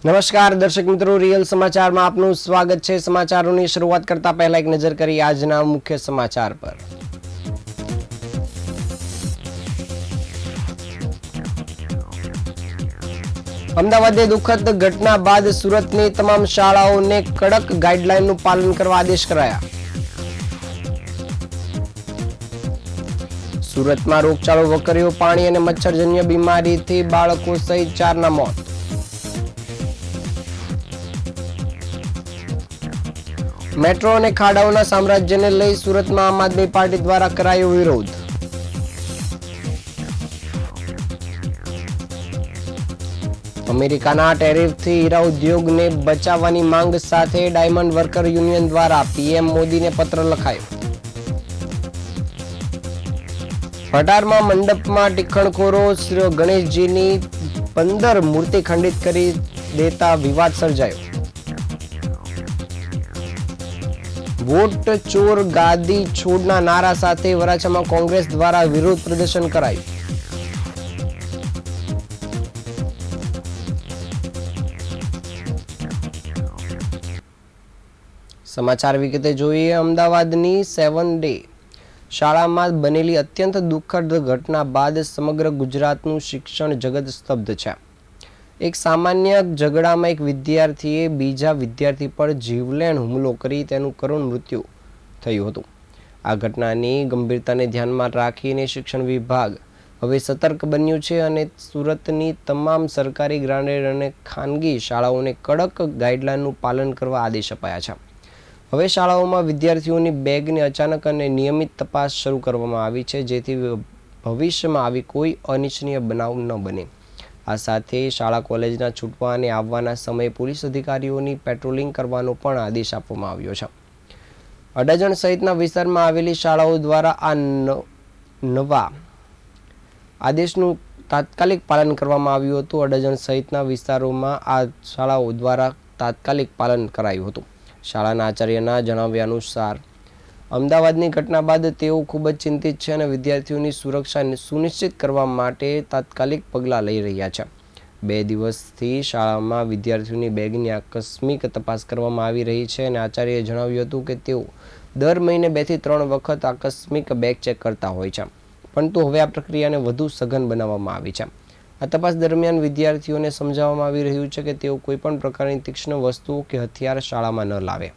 નમસ્કાર દર્શક મિત્રો, રિયલ સમાચારમાં આપનું સ્વાગત છે। સમાચારોની શરૂઆત કરતા પહેલા એક નજર કરી આજના મુખ્ય સમાચાર પર। અમદાવાદે દુઃખદ ઘટના બાદ સુરતની તમામ શાળાઓને કડક ગાઈડલાઈનનું પાલન કરવા આદેશ કરાયા। સુરતમાં રોગચાળો વકર્યો, પાણી અને મચ્છરજન્ય બીમારીથી બાળકો સહિત 4ના મોત। મેટ્રો અને ખાડાઓના સામ્રાજ્યને લઈ સુરતમાં આમ આદમી પાર્ટી દ્વારા કરાયો વિરોધ। અમેરિકાના ટેરિફથી હીરા ઉદ્યોગને બચાવવાની માંગ સાથે ડાયમંડ વર્કર યુનિયન દ્વારા પીએમ મોદીને પત્ર લખાયો। ભટારમાં મંડપમાં ટીખણખોરો શ્રી ગણેશજીની 15 મૂર્તિ ખંડિત કરી દેતા વિવાદ સર્જાયો। વોટ ચોર ગાદી છોડના નારા સાથે વરાછામાં કોંગ્રેસ દ્વારા વિરોધ પ્રદર્શન કરાયું। સમાચાર વિગતે જોઈએ। અમદાવાદની 7 ડે શાળામાં બનેલી અત્યંત દુઃખદ ઘટના બાદ સમગ્ર ગુજરાતનું શિક્ષણ જગત સ્તબ્ધ છે। એક સામાન્ય ઝઘડામાં એક વિદ્યાર્થીએ બીજા વિદ્યાર્થી પર જીવલેણ હુમલો કરી તેનું કરુણ મૃત્યુ થયું હતું। આ ઘટનાની ગંભીરતાને ધ્યાનમાં રાખીને શિક્ષણ વિભાગ હવે સતર્ક બન્યું છે અને સુરતની તમામ સરકારી ગ્રાન્ટેડ અને ખાનગી શાળાઓને કડક ગાઈડલાઈનનું પાલન કરવા આદેશ અપાયા છે। હવે શાળાઓમાં વિદ્યાર્થીઓની બેગની અચાનક અને નિયમિત તપાસ શરૂ કરવામાં આવી છે, જેથી ભવિષ્યમાં આવી કોઈ અનિચ્છનીય બનાવ ન બને। આ સાથે શાળા કોલેજના છૂટવા અને આવવાના સમયે પોલીસ અધિકારીઓની પેટ્રોલિંગ કરવાનો પણ આદેશ આપવામાં આવ્યો છે। અડાજણ સહિતના વિસ્તારમાં આવેલી શાળાઓ દ્વારા આ નવા આદેશનું તાત્કાલિક પાલન કરવામાં આવ્યું હતું। અડાજણ સહિતના વિસ્તારોમાં આ શાળાઓ દ્વારા તાત્કાલિક પાલન કરાયું હતું। શાળાના આચાર્યના જણાવ્યા અનુસાર અમદાવાદની ઘટના બાદ તેઓ ખૂબ જ ચિંતિત છે અને વિદ્યાર્થીઓની સુરક્ષા સુનિશ્ચિત કરવા માટે તાત્કાલિક પગલાં લઈ રહ્યા છે। 2 દિવસથી શાળામાં વિદ્યાર્થીઓની બેગની આકસ્મિક તપાસ કરવામાં આવી રહી છે અને આચાર્યએ જણાવ્યું હતું કે તેઓ દર મહિને 2 થી 3 વખત આકસ્મિક બેગ ચેક કરતા હોય છે, પરંતુ હવે આ પ્રક્રિયાને વધુ સઘન બનાવવામાં આવી છે। આ તપાસ દરમિયાન વિદ્યાર્થીઓને સમજાવવામાં આવી રહ્યું છે કે તેઓ કોઈપણ પ્રકારની તીક્ષ્ણ વસ્તુઓ કે હથિયાર શાળામાં ન લાવે।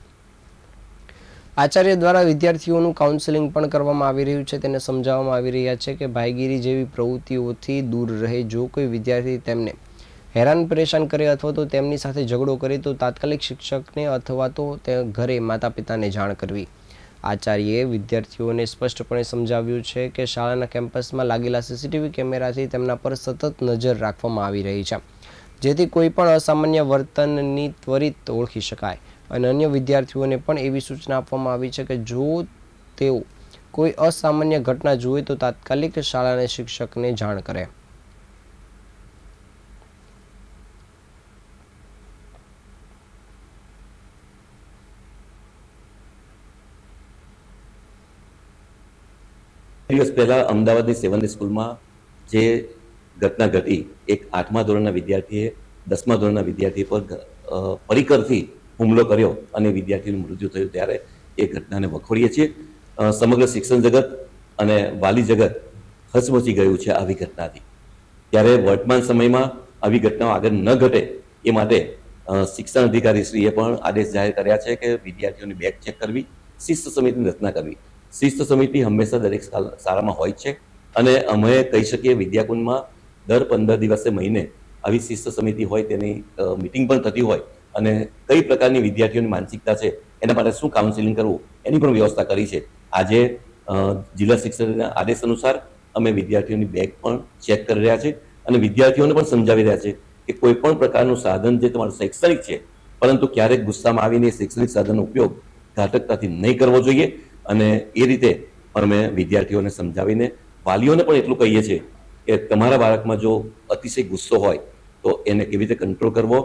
આચાર્ય દ્વારા વિદ્યાર્થીઓનું કાઉન્સેલિંગ પણ કરવામાં આવી રહ્યું છે। તેને સમજાવવામાં આવી રહ્યા છે કે ભાઈગીરી જેવી પ્રવૃત્તિઓથી દૂર રહે। જો કોઈ વિદ્યાર્થી તેમને હેરાન પરેશાન કરે અથવા તો તેમની સાથે ઝઘડો કરે તો તાત્કાલિક શિક્ષકને અથવા તો તે ઘરે માતા પિતાને જાણ કરવી। આચાર્યએ વિદ્યાર્થીઓને સ્પષ્ટપણે સમજાવ્યું છે કે શાળાના કેમ્પસમાં લાગેલા સીસીટીવી કેમેરાથી તેમના પર સતત નજર રાખવામાં આવી રહી છે, જેથી કોઈ પણ અસામાન્ય વર્તનની ત્વરિત ઓળખી શકાય અને અન્ય વિદ્યાર્થીઓને પણ એવી સૂચના આપવામાં આવી છે કે જો તેઓ કોઈ અસામાન્ય ઘટના જુએ તો તાત્કાલિક શાળાના શિક્ષકને જાણ કરે। દિવસ પહેલા અમદાવાદની 7 ડે સ્કૂલમાં જે ઘટના ઘટી, એક 8મા ધોરણના વિદ્યાર્થીએ 10મા ધોરણના વિદ્યાર્થી પર પરિકરથી હુમલો કર્યો અને વિદ્યાર્થીનું મૃત્યુ થયું, ત્યારે એ ઘટનાને વખોડીએ છીએ। સમગ્ર શિક્ષણ જગત અને વાલી જગત હચમચી ગયું છે આવી ઘટનાથી। ત્યારે વર્તમાન સમયમાં આવી ઘટનાઓ આગળ ન ઘટે એ માટે શિક્ષણ અધિકારીશ્રીએ પણ આદેશ જાહેર કર્યા છે કે વિદ્યાર્થીઓની બેગ ચેક કરવી, શિસ્ત સમિતિની રચના કરવી। શિસ્ત સમિતિ હંમેશા દરેક શાળામાં હોય છે અને અમે કહી શકીએ વિદ્યાકુંજમાં દર 15 દિવસે મહિને આવી શિસ્ત સમિતિ હોય, તેની મિટિંગ પણ થતી હોય અને કઈ પ્રકારની વિદ્યાર્થીઓની માનસિકતા છે એના માટે શું કાઉન્સિલિંગ કરવું એની પણ વ્યવસ્થા કરી છે। આજે જિલ્લા શિક્ષણના આદેશ અનુસાર અમે વિદ્યાર્થીઓની બેગ પણ ચેક કરી રહ્યા છે અને વિદ્યાર્થીઓને પણ સમજાવી રહ્યા છે કે કોઈ પણ પ્રકારનું સાધન જે તમારું શૈક્ષણિક છે, પરંતુ ક્યારેક ગુસ્સામાં આવીને શૈક્ષણિક સાધનનો ઉપયોગ ઘાતકતાથી નહીં કરવો જોઈએ। અને એ રીતે અમે વિદ્યાર્થીઓને સમજાવીને વાલીઓને પણ એટલું કહીએ છીએ કે તમારા બાળકમાં જો અતિશય ગુસ્સો હોય તો એને કેવી રીતે કંટ્રોલ કરવો,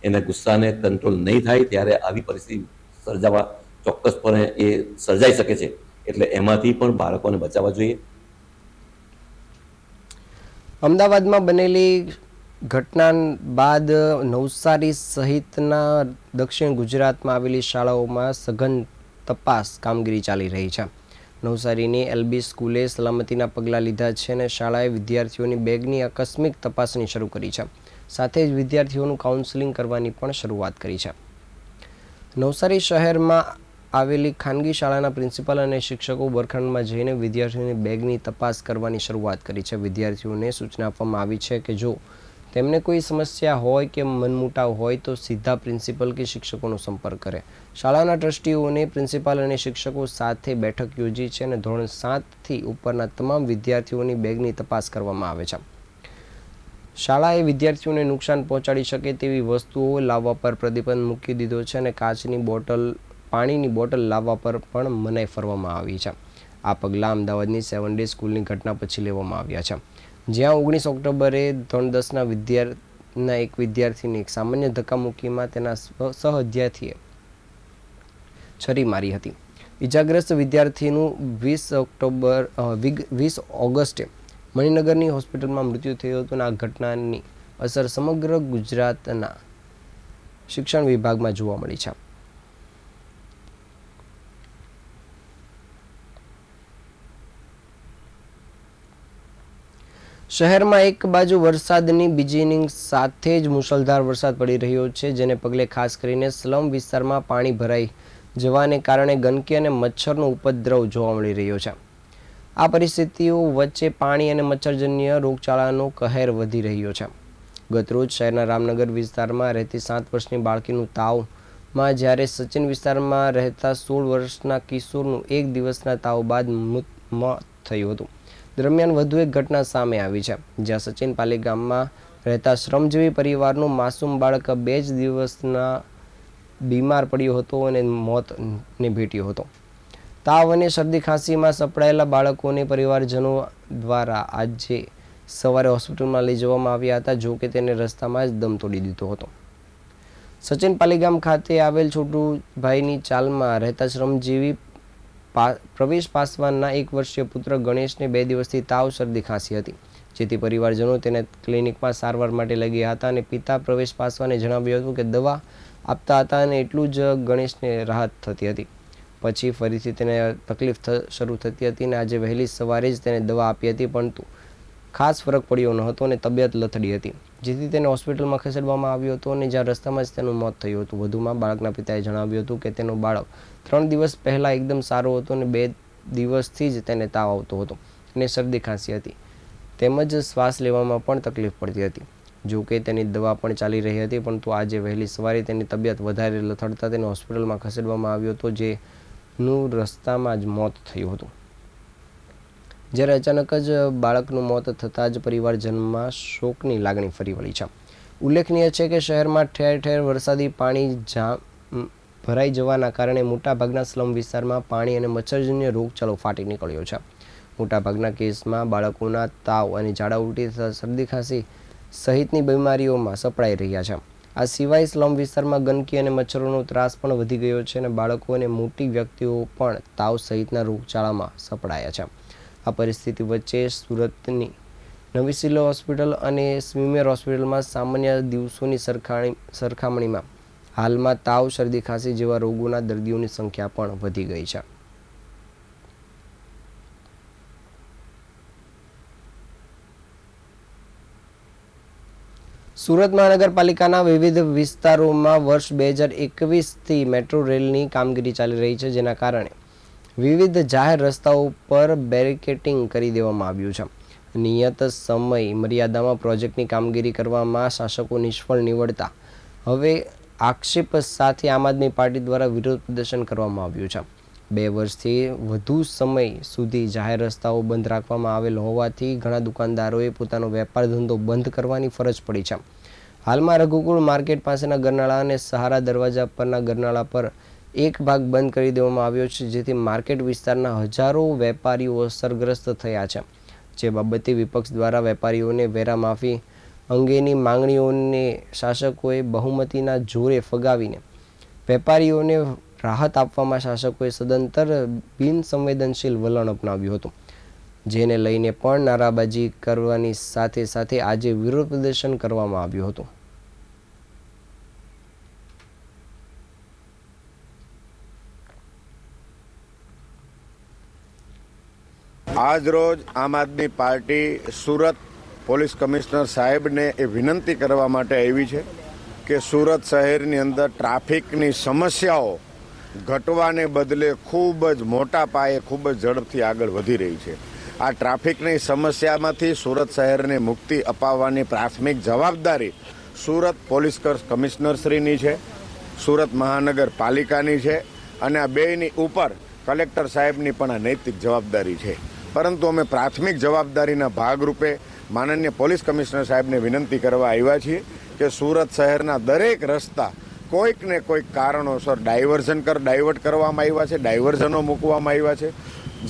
એના ગુસ્સાને કંટ્રોલ નહીં થાય ત્યારે આવી પરિસ્થિતિ સર્જાવા ચોક્કસપણે એ સર્જાઈ શકે છે, એટલે એમાંથી પણ બાળકોને બચાવવા જોઈએ। અમદાવાદમાં બનેલી ઘટના બાદ નવસારી સહિતના દક્ષિણ ગુજરાતમાં આવેલી શાળાઓમાં સઘન તપાસ કામગીરી ચાલી રહી છે. નવસારીની એલબી સ્કૂલે સલામતીના પગલાં લીધા છે અને શાળાએ વિદ્યાર્થીઓની બેગની આકસ્મિક તપાસણી શરૂ કરી છે. સાથે જ વિદ્યાર્થીઓનું કાઉન્સેલિંગ કરવાની પણ શરૂઆત કરી છે. નવસારી શહેરમાં આવેલી ખાનગી શાળાના પ્રિન્સિપાલ અને શિક્ષકો વર્ગખંડમાં જઈને વિદ્યાર્થીઓની બેગની તપાસ કરવાની શરૂઆત કરી છે. વિદ્યાર્થીઓને સૂચના આપવામાં આવી છે કે જો તેમને કોઈ સમસ્યા હોય કે મનમુટાવ હોય તો સીધા પ્રિન્સિપલ કે શિક્ષકોનો સંપર્ક કરે. શાળાના ટ્રસ્ટીઓને પ્રિન્સિપાલ અને શિક્ષકો સાથે બેઠક યોજી છે અને ધોરણ 7થી ઉપરના તમામ વિદ્યાર્થીઓની બેગની તપાસ કરવામાં આવે છે. શાળાએ વિદ્યાર્થીઓને નુકસાન પહોંચાડી શકે તેવી વસ્તુઓ લાવવા પર પ્રતિબંધ મૂકી દીધો છે અને કાચની બોટલ, પાણીની બોટલ લાવવા પર પણ મનાઈ ફરવામાં આવી છે. આ પગલાં અમદાવાદની 7 ડે સ્કૂલની ઘટના પછી લેવામાં આવ્યા છે, જ્યાં 19 ઓક્ટોબરે ધોરણ 10ના એક વિદ્યાર્થીને એક સામાન્ય ધક્કામુક્કીમાં તેના સહઅધ્યાયીએ છરી મારી હતી. ઇજાગ્રસ્ત વિદ્યાર્થીનું 20 ઓગસ્ટે મણિનગરની હોસ્પિટલમાં મૃત્યુ થયું હતું અને આ ઘટનાની અસર સમગ્ર ગુજરાતના શિક્ષણ વિભાગમાં જોવા મળી છે. શહેરમાં એક બાજુ વરસાદની બીજી ઇનિંગ સાથે જ મુશળધાર વરસાદ પડી રહ્યો છે, જેને પગલે ખાસ કરીને સ્લમ વિસ્તારમાં પાણી ભરાઈ જવાને કારણે ગંદકી અને મચ્છરનો ઉપદ્રવ જોવા મળી રહ્યો છે. આ પરિસ્થિતિઓ વચ્ચે પાણી અને મચ્છરજન્ય રોગચાળાનો કહેર વધી રહ્યો છે. ગતરોજ શહેરના રામનગર વિસ્તારમાં રહેતી 7 વર્ષની બાળકીનું તાવમાં, જ્યારે સચિન વિસ્તારમાં રહેતા 16 વર્ષના કિશોરનું એક દિવસના તાવ બાદ મોત થયું હતું. દરમિયાન વધુ એક ઘટના સામે આવી છે, જ્યાં સચિન પાલી ગામમાં રહેતા શ્રમજીવી પરિવારનું માસૂમ બાળક 2 જ દિવસના બીમાર પડ્યો હતો અને મોતને ભેટ્યો હતો. તાવ અને શરદી ખાંસીમાં સપડાયેલા બાળકોને પરિવારજનો દ્વારા આજે સવારે હોસ્પિટલમાં લઈ જવામાં આવ્યા હતા, જો કે તેને રસ્તામાં જ દમ તોડી દીધો હતો. સચિન પાલીગામ ખાતે આવેલ છોટુભાઈની ચાલમાં રહેતા શ્રમજીવી પ્રવેશ પાસવાનના 1 વર્ષીય પુત્ર ગણેશને 2 દિવસથી તાવ, શરદી, ખાંસી હતી, જેથી પરિવારજનો તેને ક્લિનિકમાં સારવાર માટે લઈ ગયા હતા અને પિતા પ્રવેશ પાસવાને જણાવ્યું હતું કે દવા આપતા હતા અને એટલું જ ગણેશને રાહત થતી હતી. પછી ફરીથી તેને તકલીફ શરૂ થતી હતી અને આજે વહેલી સવારે જ તેને દવા આપી હતી, પરંતુ ખાસ ફરક પડ્યો ન હતો અને તબિયત લથડી હતી, જેથી તેને હોસ્પિટલમાં ખસેડવામાં આવ્યો હતો અને જ્યાં રસ્તામાં જ તેનું મોત થયું હતું. વધુમાં બાળકના પિતાએ જણાવ્યું હતું કે તેનો બાળક 3 દિવસ પહેલાં એકદમ સારો હતો અને 2 દિવસથી જ તેને તાવ આવતો હતો અને શરદી ખાંસી હતી, તેમજ શ્વાસ લેવામાં પણ તકલીફ પડતી હતી. જો કે તેની દવા પણ ચાલી રહી હતી, પરંતુ આજે વહેલી સવારે તેની તબિયત વધારે લથડતા તેને હોસ્પિટલમાં ખસેડવામાં આવ્યો હતો, જેનું રસ્તામાં જ મોત થયું હતું. જ્યારે અચાનક જ બાળકનું મોત થતાં જ પરિવારજનમાં શોકની લાગણી ફરી વળી છે. ઉલ્લેખનીય છે કે શહેરમાં ઠેર ઠેર વરસાદી પાણી ભરાઈ જવાના કારણે મોટાભાગના સ્લમ વિસ્તારમાં પાણી અને મચ્છરજન્ય રોગચાળો ફાટી નીકળ્યો છે. મોટાભાગના કેસમાં બાળકોના તાવ અને ઝાડા ઉલટી તથા શરદી ખાંસી સહિતની બીમારીઓમાં સપડાઈ રહ્યા છે. આ સિવાય સ્લમ વિસ્તારમાં ગંદકી અને મચ્છરોનો ત્રાસ પણ વધી ગયો છે અને બાળકો અને મોટી વ્યક્તિઓ પણ તાવ સહિતના રોગચાળામાં સપડાયા છે. આ પરિસ્થિતિ વચ્ચે સુરતની નવી સિવિલ હોસ્પિટલ અને સ્મીમેર હોસ્પિટલમાં સામાન્ય દિવસોની સરખામણીમાં હાલમાં તાવ, શરદી, ખાંસી જેવા રોગોના દર્દીઓની સંખ્યા પણ વધી ગઈ છે. સુરત મહાનગરપાલિકાના વિવિધ વિસ્તારોમાં વર્ષ 2021થી મેટ્રો રેલની કામગીરી ચાલી રહી છે, જેના કારણે વિવિધ જાહેર રસ્તાઓ પર બેરિકેડિંગ કરી દેવામાં આવ્યું છે. નિયત સમય મર્યાદામાં પ્રોજેક્ટની કામગીરી કરવામાં શાસકો નિષ્ફળ નીવડતા હવે આક્ષેપ સાથે આમ આદમી પાર્ટી દ્વારા વિરોધ પ્રદર્શન કરવામાં આવ્યું છે. 2 વર્ષથી વધુ સમય સુધી જાહેર રસ્તાઓ બંધ રાખવામાં આવેલ હોવાથી ઘણા દુકાનદારોએ પોતાનો વેપાર ધંધો બંધ કરવાની ફરજ પડી છે. હાલમાં રઘુકુળ માર્કેટ પાસેના ગરનાળા અને સહારા દરવાજા પરના ગરનાળા પર એક ભાગ બંધ કરી દેવામાં આવ્યો છે, જેથી માર્કેટ વિસ્તારના હજારો વેપારીઓ અસરગ્રસ્ત થયા છે. જે બાબતે વિપક્ષ દ્વારા વેપારીઓને વેરા માફી અંગેની માંગણીઓને શાસકોએ બહુમતીના જોરે ફગાવીને વેપારીઓને રાહત આપવામાં શાસકોએ સદંતર બિનસંવેદનશીલ વલણ અપનાવ્યું હતું. જેને લઈને પણ નારાબાજી કરવાની સાથે સાથે આજે વિરોધ પ્રદર્શન કરવામાં આવ્યું હતું. આજ રોજ આમ આદમી પાર્ટી સુરત પોલીસ કમિશનર સાહેબને એ વિનંતી કરવા માટે આવી છે કે સુરત શહેરની અંદર ટ્રાફિકની સમસ્યાઓ ઘટવાને બદલે ખૂબ જ મોટા પાયે ખૂબ જ ઝડપથી આગળ વધી રહી છે. આ ટ્રાફિકની સમસ્યામાંથી સુરત શહેરને મુક્તિ અપાવવાની પ્રાથમિક જવાબદારી સુરત પોલીસ કમિશનરશ્રીની છે, સુરત મહાનગરપાલિકાની છે અને આ બેયની ઉપર કલેક્ટર સાહેબની પણ આ નૈતિક જવાબદારી છે. પરંતુ અમે પ્રાથમિક જવાબદારીના ભાગરૂપે માનનીય પોલીસ કમિશનર સાહેબને વિનંતી કરવા આવ્યા છીએ કે સુરત શહેરના દરેક રસ્તા કોઈક ને કોઈક કારણોસર ડાયવર્ટ કરવામાં આવ્યા છે, ડાયવર્ઝનો મૂકવામાં આવ્યા છે.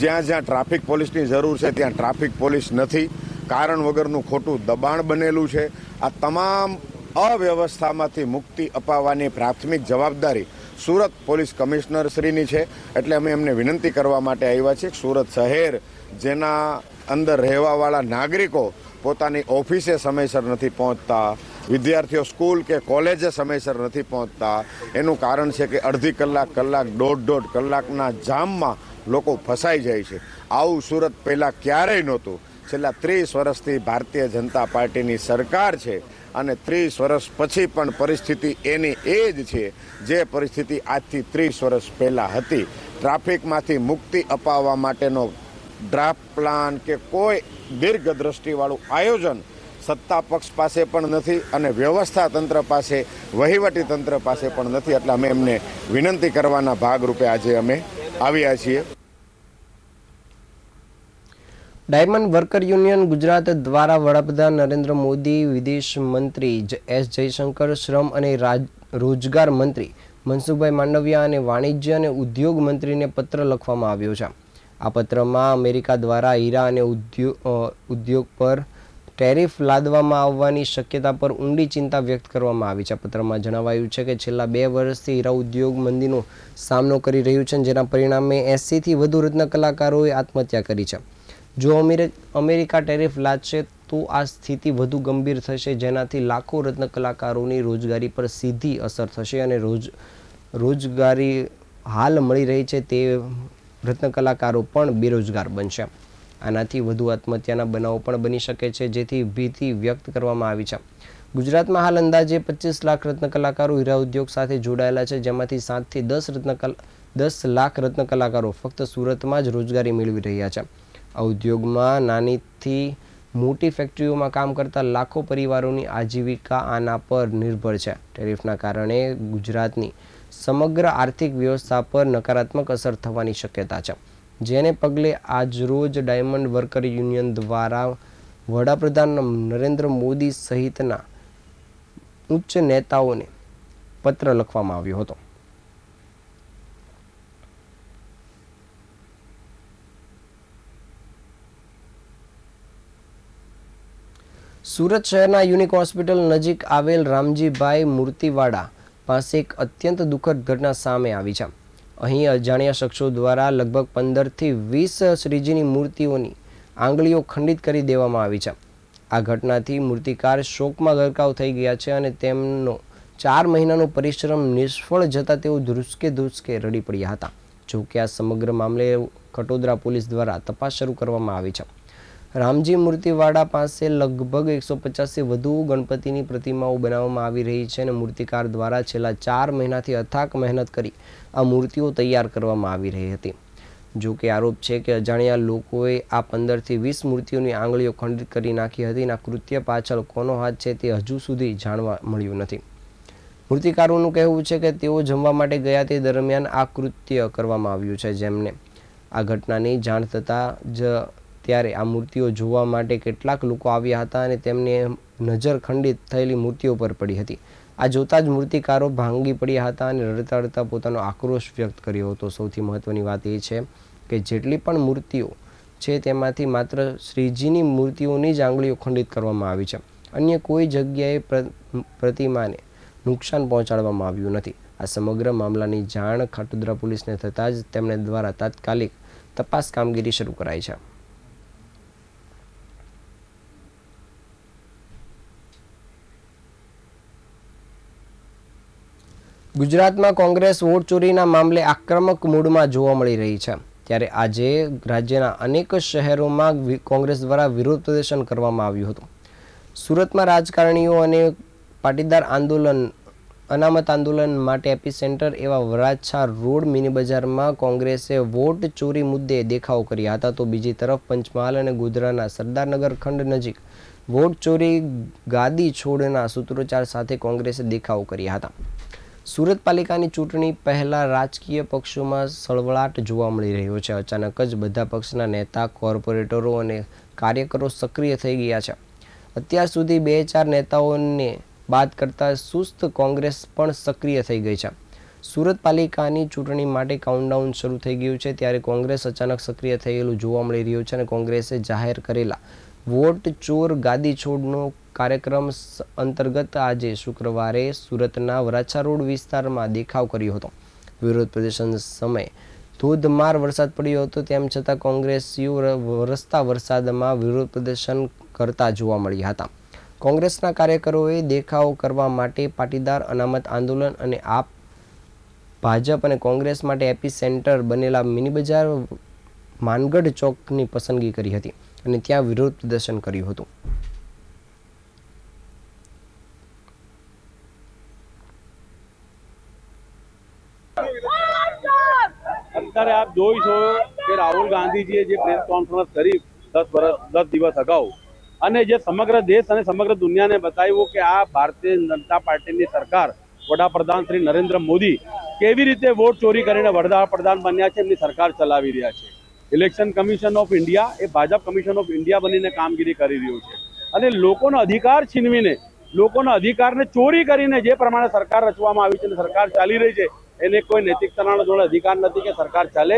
જ્યાં જ્યાં ટ્રાફિક પોલીસની જરૂર છે ત્યાં ટ્રાફિક પોલીસ નથી, કારણ વગરનું ખોટું દબાણ બનેલું છે. આ તમામ અવ્યવસ્થામાંથી મુક્તિ અપાવવાની પ્રાથમિક જવાબદારી સુરત પોલીસ કમિશનરશ્રીની છે. એટલે અમે એમને વિનંતી કરવા માટે આવ્યા છીએ કે સુરત શહેર જેના અંદર રહેવાવાળા નાગરિકો પોતાની ઓફિસે સમયસર નથી પહોંચતા, વિદ્યાર્થીઓ સ્કૂલ કે કોલેજે સમયસર નથી પહોંચતા, એનું કારણ છે કે અડધી કલાક, દોઢ કલાકના જામમાં લોકો ફસાઈ જાય છે. આવું સુરત પહેલાં ક્યારેય નહોતું. છેલ્લા 30 વર્ષથી ભારતીય જનતા પાર્ટીની સરકાર છે અને 30 વર્ષ પછી પણ પરિસ્થિતિ એની એ જ છે જે પરિસ્થિતિ આજથી 30 વર્ષ પહેલાં હતી. ટ્રાફિકમાંથી મુક્તિ અપાવવા માટેનો ડ્રાફ્ટ પ્લાન કે કોઈ દીર્ઘદ્રષ્ટિવાળું આયોજન સત્તા પક્ષ પાસે પણ નથી અને વ્યવસ્થા તંત્ર પાસે, વહીવટી તંત્ર પાસે પણ નથી. એટલે અમે એમને વિનંતી કરવાના ભાગરૂપે આજે અમે આવ્યા છીએ. ડાયમંડ વર્કર યુનિયન ગુજરાત દ્વારા વડાપ્રધાન નરેન્દ્ર મોદી, વિદેશ મંત્રી એસ જયશંકર, શ્રમ અને રોજગાર મંત્રી મનસુખભાઈ માંડવિયા અને વાણિજ્ય અને ઉદ્યોગ મંત્રીને પત્ર લખવામાં આવ્યો છે. આ પત્રમાં અમેરિકા દ્વારા હીરા અને ઉદ્યોગ પર ટેરિફ લાદવામાં આવવાની શક્યતા પર ઊંડી ચિંતા વ્યક્ત કરવામાં આવી છે. પત્રમાં જણાવાયું છે કે છેલ્લા 2 વર્ષથી હીરા ઉદ્યોગ મંદીનો સામનો કરી રહ્યું છે, જેના પરિણામે 80થી વધુ રત્ન કલાકારોએ આત્મહત્યા કરી છે. જો અમેરિકા ટેરિફ લાદશે તો આ સ્થિતિ વધુ ગંભીર થશે, જેનાથી લાખો રત્ન કલાકારોની રોજગારી પર સીધી અસર થશે અને રોજગારી હાલ મળી રહી છે તે રત્ન કલાકારો પણ બેરોજગાર બનશે. આનાથી વધુ આત્મહત્યાના બનાવો પણ બની શકે છે, જેથી ભીતિ વ્યક્ત કરવામાં આવી છે. ગુજરાતમાં હાલ અંદાજે 25 લાખ રત્ન કલાકારો હીરા ઉદ્યોગ સાથે જોડાયેલા છે, જેમાંથી 7 થી 10 લાખ રત્ન કલાકારો ફક્ત સુરતમાં જ રોજગારી મેળવી રહ્યા છે. આ ઉદ્યોગમાં નાનીથી મોટી ફેક્ટરીઓમાં કામ કરતા લાખો પરિવારોની આજીવિકા આના પર નિર્ભર છે. ટેરિફના કારણે ગુજરાતની સમગ્ર આર્થિક વ્યવસ્થા પર નકારાત્મક અસર થવાની શક્યતા છે, જેને પગલે આજરોજ ડાયમંડ વર્કર યુનિયન દ્વારા વડાપ્રધાન નરેન્દ્ર મોદી સહિતના ઉચ્ચ નેતાઓને પત્ર લખવામાં આવ્યો હતો. સુરત શહેરના યુનિક હોસ્પિટલ નજીક આવેલ રામજીભાઈ મૂર્તિવાડા પાસે એક અત્યંત દુઃખદ ઘટના સામે આવી છે. અહીં અજાણ્યા શખ્સો દ્વારા લગભગ 15 થી 20 શ્રીજીની મૂર્તિઓની આંગળીઓ ખંડિત કરી દેવામાં આવી છે. આ ઘટનાથી મૂર્તિકાર શોકમાં ગરકાવ થઈ ગયા છે અને તેમનો 4 મહિનાનો પરિશ્રમ નિષ્ફળ જતા તેઓ ધ્રુસકે રડી પડ્યા હતા. જોકે આ સમગ્ર મામલે ખટોદરા પોલીસ દ્વારા તપાસ શરૂ કરવામાં આવી છે. રામજી મૂર્તિવાડા પાસે લગભગ 150થી વધુ ગણપતિની પ્રતિમાઓ બનાવવામાં આવી રહી છે અને મૂર્તિકાર દ્વારા છેલ્લા 4 મહિનાથી અથાક મહેનત કરી આ મૂર્તિઓ તૈયાર કરવામાં આવી રહી હતી. જો કે આરોપ છે કે અજાણ્યા લોકોએ આ 15 થી 20 મૂર્તિઓની આંગળીઓ ખંડિત કરી નાખી હતી અને આ કૃત્ય પાછળ કોનો હાથ છે તે હજુ સુધી જાણવા મળ્યું નથી. મૂર્તિકારોનું કહેવું છે કે તેઓ જમવા માટે ગયા તે દરમિયાન આ કૃત્ય કરવામાં આવ્યું છે. જેમને આ ઘટનાની જાણ થતાં જ ત્યારે આ મૂર્તિઓ જોવા માટે કેટલાક લોકો આવ્યા હતા અને તેમને નજર ખંડિત થયેલી મૂર્તિઓ પર પડી હતી. આ જોતા જ મૂર્તિકારો ભાંગી પડ્યા હતા અને રડતા રડતા પોતાનો આક્રોશ વ્યક્ત કર્યો હતો. સૌથી મહત્વની વાત એ છે કે જેટલી પણ મૂર્તિઓ છે તેમાંથી માત્ર શ્રીજીની મૂર્તિઓની જ આંગળીઓ ખંડિત કરવામાં આવી છે. અન્ય કોઈ જગ્યાએ પ્રતિમાને નુકસાન પહોંચાડવામાં આવ્યું નથી. આ સમગ્ર મામલાની જાણ ખટોદરા પોલીસને થતાં જ તેમણે દ્વારા તાત્કાલિક તપાસ કામગીરી શરૂ કરાઈ છે. ગુજરાતમાં કોંગ્રેસ વોટ ચોરીના મામલે આક્રમક મૂડમાં જોવા મળી રહી છે. ત્યારે આજે રાજ્યના અનેક શહેરોમાં કોંગ્રેસ દ્વારા વિરોધ પ્રદર્શન કરવામાં આવ્યું હતું. સુરતમાં રાજકારણીઓ અને પાટીદાર અનામત આંદોલન માટે એપિસેન્ટર એવા વરાછા રોડ મિની બજારમાં કોંગ્રેસે વોટ ચોરી મુદ્દે દેખાવો કર્યા હતા. તો બીજી તરફ પંચમહાલ અને ગોધરાના સરદારનગર ખંડ નજીક વોટ ચોરી ગાદી છોડના સૂત્રોચ્ચાર સાથે કોંગ્રેસે દેખાવો કર્યા હતા. સુરત પાલિકાની ચૂંટણી પહેલા રાજકીય પક્ષોમાં સળવળાટ જોવા મળી રહ્યો છે. અચાનક જ બધા પક્ષના નેતા, કોર્પોરેટરો અને કાર્યકરો સક્રિય થઈ ગયા છે. અત્યાર સુધી 2-4 નેતાઓને બાદ કરતા સુસ્ત કોંગ્રેસ પણ સક્રિય થઈ ગઈ છે. સુરત પાલિકાની ચૂંટણી માટે કાઉન્ટડાઉન શરૂ થઈ ગયું છે ત્યારે કોંગ્રેસ અચાનક સક્રિય થયેલું જોવા મળી રહ્યું છે અને કોંગ્રેસે જાહેર કરેલા વોટ ચોર ગાદી છોડનો કાર્યક્રમ અંતર્ગત આજે શુક્રવારે સુરતના વરાછા રોડ વિસ્તારમાં દેખાવ કર્યો હતો. વિરોધ પ્રદર્શન સમયે ધોધમાર વરસાદ પડ્યો હતો. તેમ છતાં કોંગ્રેસીઓ વરસતા વરસાદમાં વિરોધ પ્રદર્શન કરતા જોવા મળ્યા હતા. કોંગ્રેસના કાર્યકરોએ દેખાવ કરવા માટે પાટીદાર અનામત આંદોલન અને ભાજપ અને કોંગ્રેસ માટે એપી સેન્ટર બનેલા મિની બજાર માનગઢ ચોકની પસંદગી કરી હતી અને ત્યાં વિરોધ પ્રદર્શન કર્યું હતું. અત્યારે આપ જોઈ છો કે રાહુલ ગાંધીજીએ જે પ્રેસ કોન્ફરન્સ કરી 10 દિવસ અગાઉ અને જે સમગ્ર દેશ અને સમગ્ર દુનિયાને બતાવ્યું કે આ ભારતીય જનતા પાર્ટીની સરકાર વડાપ્રધાન શ્રી નરેન્દ્ર મોદી કેવી રીતે વોટ ચોરી કરીને વડાપ્રધાન બન્યા છે, એમની સરકાર ચલાવી રહ્યા છે. ઇલેક્શન કમિશન ઓફ ઇન્ડિયા એ ભાજપ કમિશન ઓફ ઇન્ડિયા બનીને કામગીરી કરી રહ્યું છે અને લોકોનો અધિકાર છીનવીને, લોકોના અધિકારને ચોરી કરીને જે પ્રમાણે સરકાર રચવામાં આવી છે અને સરકાર ચાલી રહી છે એને કોઈ નૈતિકતાના જોડે અધિકાર નથી કે સરકાર ચાલે.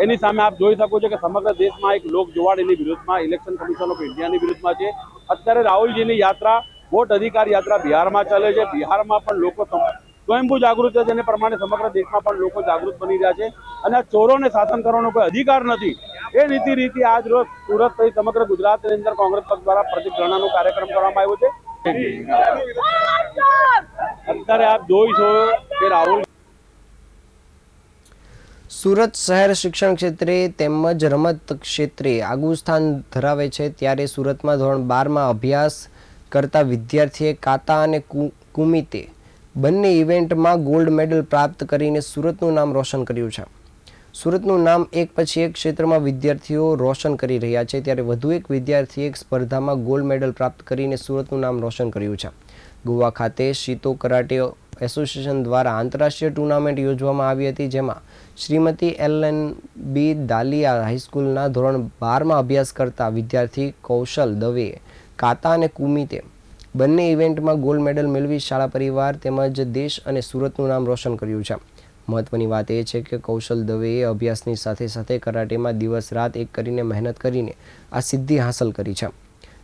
એની સામે આપ જોઈ શકો છો કે સમગ્ર દેશમાં એક લોક જુવાળ એની વિરુદ્ધમાં, ઇલેક્શન કમિશન ઓફ ઇન્ડિયાની વિરુદ્ધમાં છે. અત્યારે રાહુલજીની યાત્રા, વોટ અધિકાર યાત્રા બિહારમાં ચાલે છે. બિહારમાં પણ લોકો સ્વયંભૂ જાગૃત છે, જેને પ્રમાણે સમગ્ર દેશમાં પણ લોકો જાગૃત બની રહ્યા છે અને આ ચોરોને શાસન કરવાનો કોઈ અધિકાર નથી. એ નીતિ રીતિ આજ રોજ સુરત સહિત સમગ્ર ગુજરાતની અંદર કોંગ્રેસ પક્ષ દ્વારા પ્રતિજ્ઞાનો કાર્યક્રમ કરવામાં આવ્યો છે. અત્યારે આપ જોઈ છો કે રાહુલ સુરત શહેર શિક્ષણ ક્ષેત્રે તેમજ રમત ક્ષેત્રે આગવું સ્થાન ધરાવે છે. ત્યારે સુરતમાં ધોરણ 12માં અભ્યાસ કરતા વિદ્યાર્થીએ કાતા અને કુમિતે બંને ઇવેન્ટમાં ગોલ્ડ મેડલ પ્રાપ્ત કરીને સુરતનું નામ રોશન કર્યું છે. સુરતનું નામ એક પછી એક ક્ષેત્રમાં વિદ્યાર્થીઓ રોશન કરી રહ્યા છે. ત્યારે વધુ એક વિદ્યાર્થીએ સ્પર્ધામાં ગોલ્ડ મેડલ પ્રાપ્ત કરીને સુરતનું નામ રોશન કર્યું છે. ગોવા ખાતે શીતો કરાટે એસોસિએશન દ્વારા આંતરરાષ્ટ્રીય ટુર્નામેન્ટ યોજવામાં આવી હતી, જેમાં શ્રીમતી LNB દાલિયા હાઈસ્કૂલના ધોરણ 12માં અભ્યાસ કરતા વિદ્યાર્થી કૌશલ દવેએ કાતા અને કુમિતે બંને ઇવેન્ટમાં ગોલ્ડ મેડલ મેળવી શાળા પરિવાર તેમજ દેશ અને સુરતનું નામ રોશન કર્યું છે. મહત્વની વાત એ છે કે કૌશલ દવેએ અભ્યાસની સાથે સાથે કરાટેમાં દિવસ રાત એક કરીને મહેનત કરીને આ સિદ્ધિ હાંસલ કરી છે.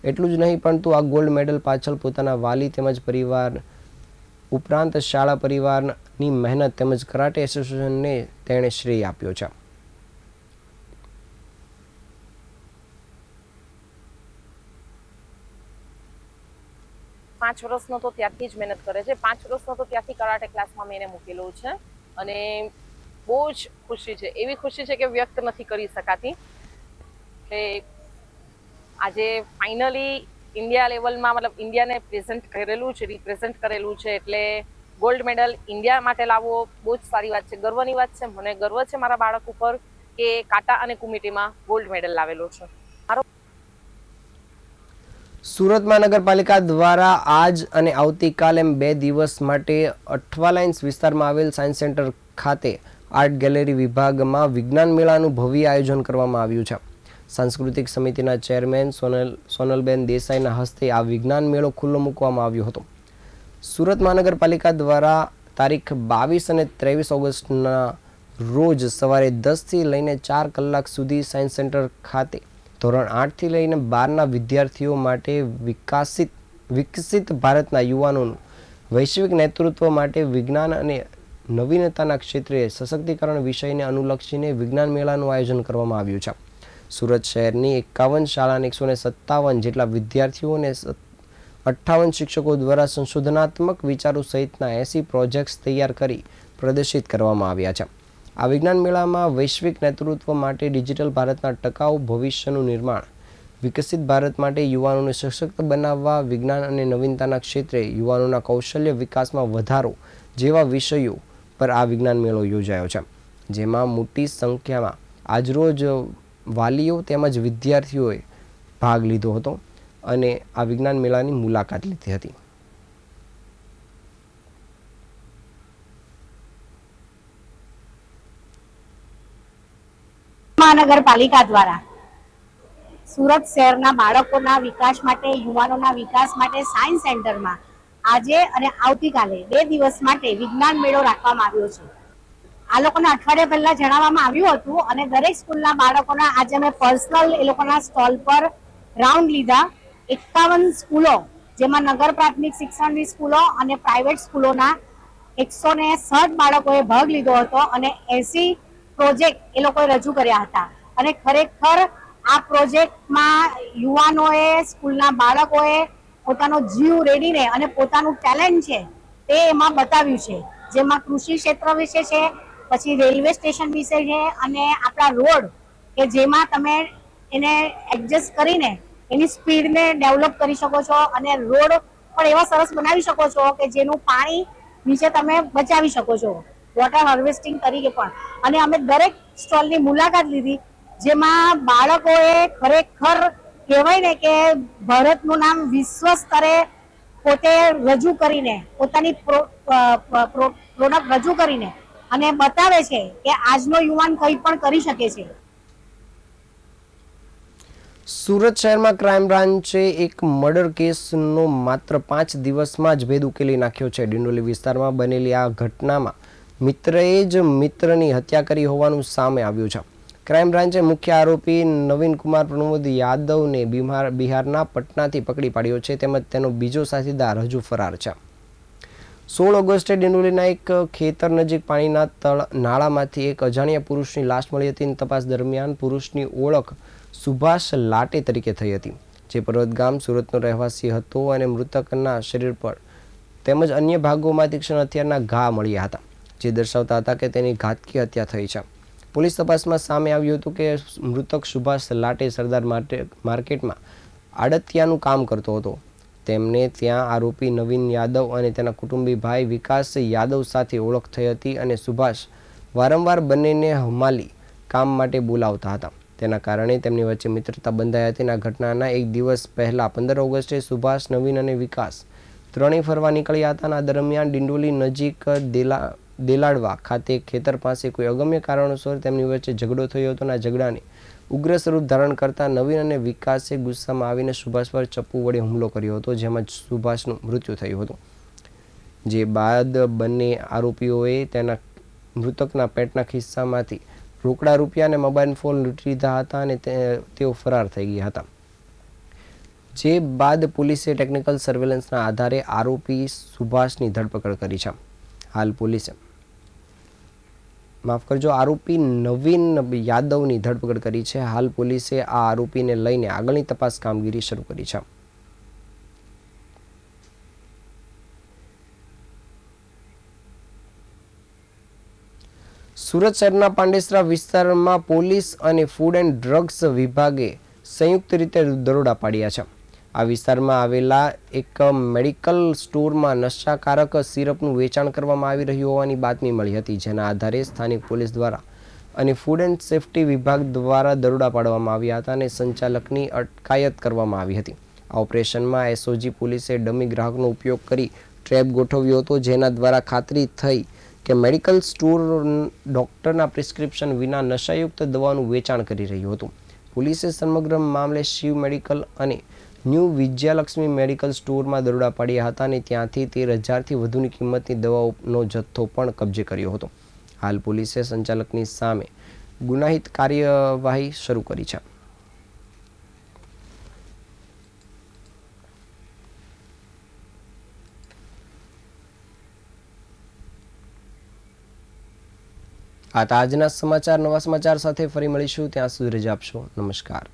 એટલું જ નહીં પરંતુ આ ગોલ્ડ મેડલ પાછળ પોતાના વાલી તેમજ પરિવાર ઉપરાંત શાળા પરિવારની મહેનત તેમજ કરાટે એસોસિએશનને તેણે શ્રેય આપ્યો છે. પાંચ વર્ષનો તો ત્યારથી જ મહેનત કરે છે. 5 વર્ષનો તો ત્યારથી કરાટે ક્લાસમાં મેં એને મૂકેલો છે અને બહુ જ ખુશી છે. એવી ખુશી છે કે વ્યક્ત નથી કરી શકાતી કે આજે ફાઇનલી ઇન્ડિયા લેવલમાં, મતલબ ઇન્ડિયાને રિપ્રેઝન્ટ કરેલું છે એટલે ગોલ્ડ મેડલ ઇન્ડિયા માટે લાવવો બહુ જ સારી વાત છે, ગર્વની વાત છે. મને ગર્વ છે મારા બાળક ઉપર કે કાટા અને કુમિટીમાં ગોલ્ડ મેડલ લાવેલો છે. સુરત મહાનગરપાલિકા દ્વારા આજ અને આવતીકાલ એમ 2 દિવસ માટે અઠવાલાઇન્સ વિસ્તારમાં આવેલ સાયન્સ સેન્ટર ખાતે આર્ટ ગેલેરી વિભાગમાં વિજ્ઞાન મેળાનું ભવ્ય આયોજન કરવામાં આવ્યું છે. સાંસ્કૃતિક સમિતિના ચેરમેન સોનલબેન દેસાઈના હસ્તે આ વિજ્ઞાન મેળો ખુલ્લો મૂકવામાં આવ્યો હતો. સુરત મહાનગરપાલિકા દ્વારા તારીખ 22 અને 23 ઓગસ્ટના રોજ સવારે 10 થી લઈને 4 કલાક સુધી સાયન્સ સેન્ટર ખાતે ધોરણ 8 થી લઈને 12ના વિદ્યાર્થીઓ માટે વિકસિત ભારતના યુવાનોનું વૈશ્વિક નેતૃત્વ માટે વિજ્ઞાન અને નવીનતાના ક્ષેત્રે સશક્તિકરણ વિષયને અનુલક્ષીને વિજ્ઞાન મેળાનું આયોજન કરવામાં આવ્યું છે. સુરત શહેરની 51 શાળાના 157 જેટલા વિદ્યાર્થીઓ અને 58 શિક્ષકો દ્વારા સંશોધનાત્મક વિચારો સહિતના 80 પ્રોજેક્ટ્સ તૈયાર કરી પ્રદર્શિત કરવામાં આવ્યા છે. આ વિજ્ઞાન મેળામાં વૈશ્વિક નેતૃત્વ માટે ડિજિટલ ભારતના ટકાઉ ભવિષ્યનું નિર્માણ, વિકસિત ભારત માટે યુવાનોને સશક્ત બનાવવા, વિજ્ઞાન અને નવીનતાના ક્ષેત્રે યુવાનોના કૌશલ્ય વિકાસમાં વધારો જેવા વિષયો પર આ વિજ્ઞાન મેળો યોજાયો છે, જેમાં મોટી સંખ્યામાં આજરોજ વાલીઓ તેમજ વિદ્યાર્થીઓએ ભાગ લીધો હતો અને આ વિજ્ઞાન મેળાની મુલાકાત લીધી હતી. મહાનગરપાલિકા દ્વારા સુરત શહેરના બાળકોના વિકાસ માટે, યુવાનોના વિકાસ માટે સાયન્સ સેન્ટરમાં આજે અને આવતીકાલે 2 દિવસ માટે વિજ્ઞાન મેળો રાખવામાં આવ્યો છે. આ લોકોને અઠવાડિયા પહેલા જણાવવામાં આવ્યું હતું અને દરેક સ્કૂલના બાળકોના આજે અમે પર્સનલ એ લોકોના સ્ટોલ પર રાઉન્ડ લીધા. 51 સ્કૂલો, જેમાં નગર પ્રાથમિક શિક્ષણની સ્કૂલો અને પ્રાઇવેટ સ્કૂલોના 160 બાળકોએ ભાગ લીધો હતો અને 80 પ્રોજેક્ટ એ લોકોએ રજૂ કર્યા હતા. અને ખરેખર આ પ્રોજેક્ટમાં યુવાનોએ, સ્કૂલના બાળકોએ પોતાનો જીવ રેડીને અને પોતાનું ટેલેન્ટ છે તે એમાં બતાવ્યું છે, જેમાં કૃષિ ક્ષેત્ર વિશે છે, પછી રેલવે સ્ટેશન વિશે છે અને આપણા રોડ કે જેમાં તમે એને એડજસ્ટ કરીને એની સ્પીડને ડેવલપ કરી શકો છો અને રોડ પણ એવા સરસ બનાવી શકો છો કે જેનું પાણી નીચે તમે બચાવી શકો છો, વોટર હાર્વેસ્ટિંગ તરીકે પણ. અને અમે દરેક સ્ટોલની મુલાકાત લીધી, જેમાં બાળકોએ ખરેખર કહેવાય ને કે ભારતનું નામ વિશ્વ સ્તરે પોતે રજૂ કરીને, પોતાની પ્રોડક્ટ રજૂ કરીને અને બતાવે છે કે આજનો યુવાન કંઈ પણ કરી શકે છે. સુરત શહેરમાં ક્રાઇમ બ્રાન્ચે એક મર્ડર કેસનો માત્ર 5 દિવસમાં જ ભેદ ઉકેલી નાખ્યો છે. ડિંડોલી વિસ્તારમાં બનેલી આ ઘટનામાં મિત્રએ જ મિત્રની હત્યા કરી હોવાનું સામે આવ્યું છે. ક્રાઇમ બ્રાન્ચે મુખ્ય આરોપી નવીન કુમાર પ્રમોદ યાદવને બિહારના પટનાથી પકડી પાડ્યો છે, તેમજ તેનો બીજો સાથીદાર હજુ ફરાર છે. 16 ઓગસ્ટે ડિંડોલીના એક ખેતર નજીક પાણીના નાળામાંથી એક અજાણ્યા પુરુષની લાશ મળી હતી. તપાસ દરમિયાન પુરુષની ઓળખ સુભાષ લાટે તરીકે થઈ હતી, જે પર્વત ગામ સુરતનો રહેવાસી હતો અને મૃતકના શરીર પર તેમજ અન્ય ભાગોમાં તીક્ષ્ણ હથિયારના ઘા મળ્યા હતા, જે દર્શાવતા હતા કે તેની ઘાતકી હત્યા થઈ છે. પોલીસ તપાસમાં સામે આવ્યું હતું કે મૃતક સુભાષ લાટે સરદાર માર્કેટમાં આડતિયાનું કામ કરતો હતો. તેમને ત્યાં આરોપી નવીન યાદવ અને તેના કુટુંબી ભાઈ વિકાસ યાદવ સાથે ઓળખ થઈ હતી અને સુભાષ વારંવાર બંનેને હમાલી કામ માટે બોલાવતા હતા. તેના કારણે તેમની વચ્ચે મિત્રતા બંધાઈ હતી. આ ઘટનાના એક દિવસ પહેલા 15 ઓગસ્ટે સુભાષ, નવીન અને વિકાસ ત્રણેય ફરવા નીકળ્યા હતા. આ દરમિયાન ડિંડોલી નજીક દેલાડવા ખાતે ખેતર પાસે કોઈ અગમ્ય કારણોસર તેમની વચ્ચે ઝઘડો થયો હતો. આ ઝઘડાને ઉગ્ર સ્વરૂપ ધારણ કરતા નવીન અને વિકાસે ગુસ્સામાં આવીને સુભાષ પર ચપ્પુ વડે હુમલો કર્યો હતો, જેમાં સુભાષનું મૃત્યુ થયું હતું. જે બાદ બંને આરોપીઓએ તેના મૃતકના પેટના ખિસ્સામાંથી રોકડા રૂપિયા અને મોબાઈલ ફોન લૂંટી લીધા હતા અને તેઓ ફરાર થઈ ગયા હતા. જે બાદ પોલીસે ટેકનિકલ સર્વેલન્સના આધારે આરોપી સુભાષની ધરપકડ કરી છે. હાલ પોલીસે આરોપી નવીન યાદવની ધરપકડ કરી છે. હાલ પોલીસે આ આરોપીને લઈને આગળની તપાસ કામગીરી શરૂ કરી છે. સુરત શહેરના પાંડેસરા વિસ્તારમાં પોલીસ અને ફૂડ એન્ડ ડ્રગ્સ વિભાગે સંયુક્ત રીતે દરોડા પાડ્યા છે. આ વિસ્તારમાં આવેલા એક મેડિકલ સ્ટોરમાં નશાકારક સિરપનું વેચાણ કરવામાં આવી રહ્યું હોવાની બાતમી મળી હતી, જેના આધારે સ્થાનિક પોલીસ દ્વારા અને ફૂડ એન્ડ સેફ્ટી વિભાગ દ્વારા દરોડા પાડવામાં આવ્યા હતા અને સંચાલકની અટકાયત કરવામાં આવી હતી. આ ઓપરેશનમાં એસઓજી પોલીસે ડમી ગ્રાહકનો ઉપયોગ કરી ટ્રેપ ગોઠવ્યો હતો, જેના દ્વારા ખાતરી થઈ કે મેડિકલ સ્ટોર ડોક્ટરના પ્રિસ્ક્રિપ્શન વિના નશાયુક્ત દવાનું વેચાણ કરી રહ્યું હતું. પોલીસે સમગ્ર મામલે શિવ મેડિકલ અને ન્યૂ વિજયાલક્ષ્મી મેડિકલ સ્ટોરમાં દરોડા પાડ્યા હતા અને ત્યાંથી 13,000થી વધુની કિંમતની દવાઓનો જથ્થો પણ કબજે કર્યો હતો. હાલ પોલીસે સંચાલકની સામે ગુનાહિત કાર્યવાહી શરૂ કરી છે. આ આજના સમાચાર. નવા સમાચાર સાથે ફરી મળીશું. ત્યાં સુધી રજા આપશો. નમસ્કાર.